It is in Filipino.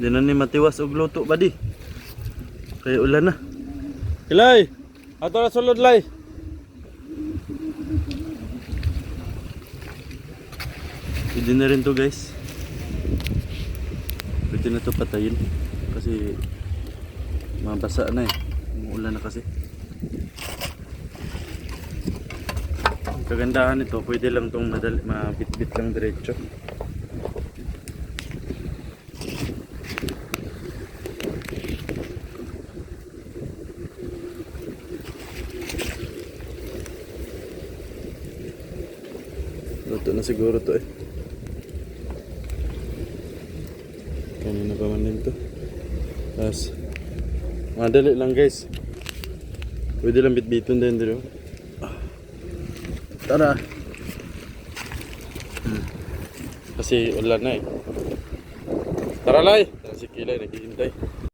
Di na ni matiwas og luto ba di? Kaya ulan na. Kilay! Ato na sulod lay! Pwede na rin to guys. Pwede na to patayin. Kasi mabasa na eh. Umuulan na kasi. Ang kagandahan nito, pwede lang tong mabitbit lang diretso. Luto na siguro to eh. Kanina pa man din to. Tapos madali lang guys. Pwede lang bitbiton din dito. Tara. Kasi ulan na eh. Tara lay. Si Kilay naghihintay.